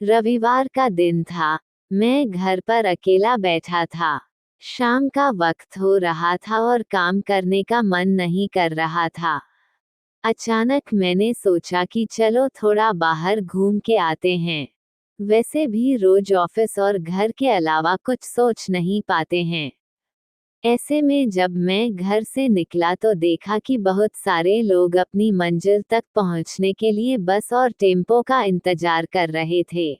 रविवार का दिन था। मैं घर पर अकेला बैठा था। शाम का वक्त हो रहा था और काम करने का मन नहीं कर रहा था। अचानक मैंने सोचा कि चलो थोड़ा बाहर घूम के आते हैं। वैसे भी रोज ऑफिस और घर के अलावा कुछ सोच नहीं पाते हैं। ऐसे में जब मैं घर से निकला तो देखा कि बहुत सारे लोग अपनी मंजिल तक पहुंचने के लिए बस और टेम्पो का इंतजार कर रहे थे।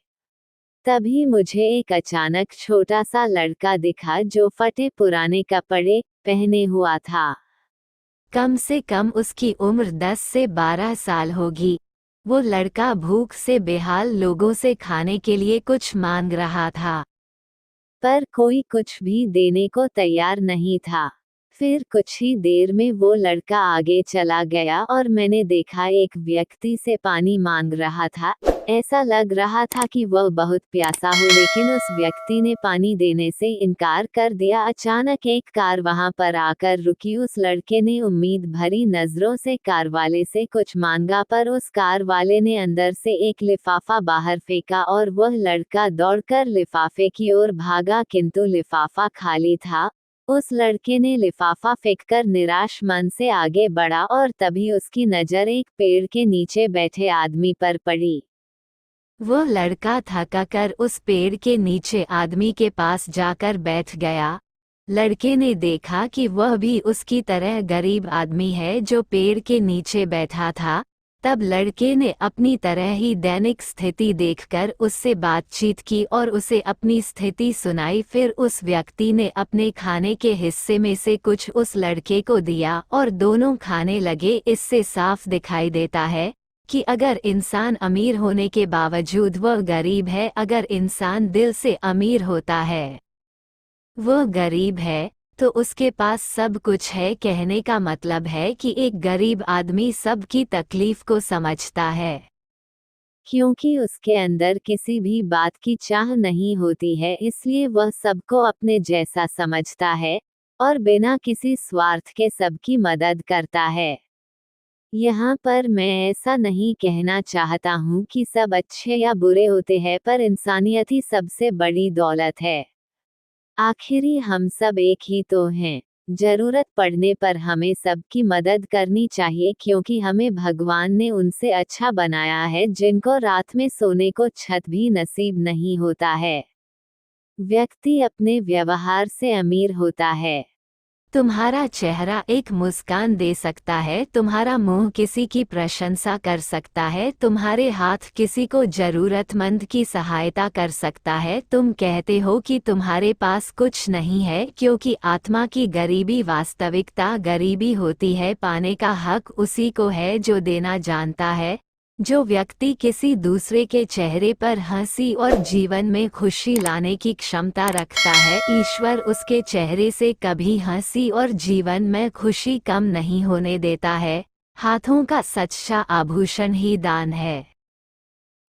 तभी मुझे एक अचानक छोटा सा लड़का दिखा जो फटे पुराने कपड़े पहने हुआ था। कम से कम उसकी उम्र 10 से 12 साल होगी। वो लड़का भूख से बेहाल लोगों से खाने के लिए कुछ मांग रहा था, पर कोई कुछ भी देने को तैयार नहीं था। फिर कुछ ही देर में वो लड़का आगे चला गया और मैंने देखा एक व्यक्ति से पानी मांग रहा था। ऐसा लग रहा था कि वह बहुत प्यासा हो, लेकिन उस व्यक्ति ने पानी देने से इनकार कर दिया। अचानक एक कार वहां पर आकर रुकी। उस लड़के ने उम्मीद भरी नजरों से कार वाले से कुछ मांगा, पर उस कार वाले ने अंदर से एक लिफाफा बाहर फेंका और वह लड़का दौड़कर लिफाफे की ओर भागा, किंतु लिफाफा खाली था। उस लड़के ने लिफाफा फेंककर निराश मन से आगे बढ़ा और तभी उसकी नजर एक पेड़ के नीचे बैठे आदमी पर पड़ी। वो लड़का थका कर उस पेड़ के नीचे आदमी के पास जाकर बैठ गया। लड़के ने देखा कि वह भी उसकी तरह गरीब आदमी है जो पेड़ के नीचे बैठा था। तब लड़के ने अपनी तरह ही दैनिक स्थिति देखकर उससे बातचीत की और उसे अपनी स्थिति सुनाई। फिर उस व्यक्ति ने अपने खाने के हिस्से में से कुछ उस लड़के को दिया और दोनों खाने लगे। इससे साफ दिखाई देता है कि अगर इंसान अमीर होने के बावजूद वह गरीब है, अगर इंसान दिल से अमीर होता है वह गरीब है, तो उसके पास सब कुछ है। कहने का मतलब है कि एक गरीब आदमी सबकी तकलीफ को समझता है, क्योंकि उसके अंदर किसी भी बात की चाह नहीं होती है, इसलिए वह सबको अपने जैसा समझता है और बिना किसी स्वार्थ के सबकी मदद करता है। यहाँ पर मैं ऐसा नहीं कहना चाहता हूँ कि सब अच्छे या बुरे होते हैं, पर इंसानियत ही सबसे बड़ी दौलत है। आखिरी हम सब एक ही तो हैं। जरूरत पड़ने पर हमें सबकी मदद करनी चाहिए, क्योंकि हमें भगवान ने उनसे अच्छा बनाया है जिनको रात में सोने को छत भी नसीब नहीं होता है। व्यक्ति अपने व्यवहार से अमीर होता है। तुम्हारा चेहरा एक मुस्कान दे सकता है, तुम्हारा मुंह किसी की प्रशंसा कर सकता है, तुम्हारे हाथ किसी को जरूरतमंद की सहायता कर सकता है। तुम कहते हो कि तुम्हारे पास कुछ नहीं है, क्योंकि आत्मा की गरीबी वास्तविकता गरीबी होती है। पाने का हक उसी को है जो देना जानता है। जो व्यक्ति किसी दूसरे के चेहरे पर हंसी और जीवन में खुशी लाने की क्षमता रखता है, ईश्वर उसके चेहरे से कभी हंसी और जीवन में खुशी कम नहीं होने देता है। हाथों का सच्चा आभूषण ही दान है।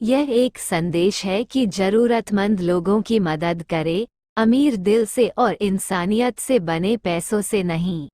यह एक संदेश है कि जरूरतमंद लोगों की मदद करें, अमीर दिल से और इंसानियत से बने पैसों से नहीं।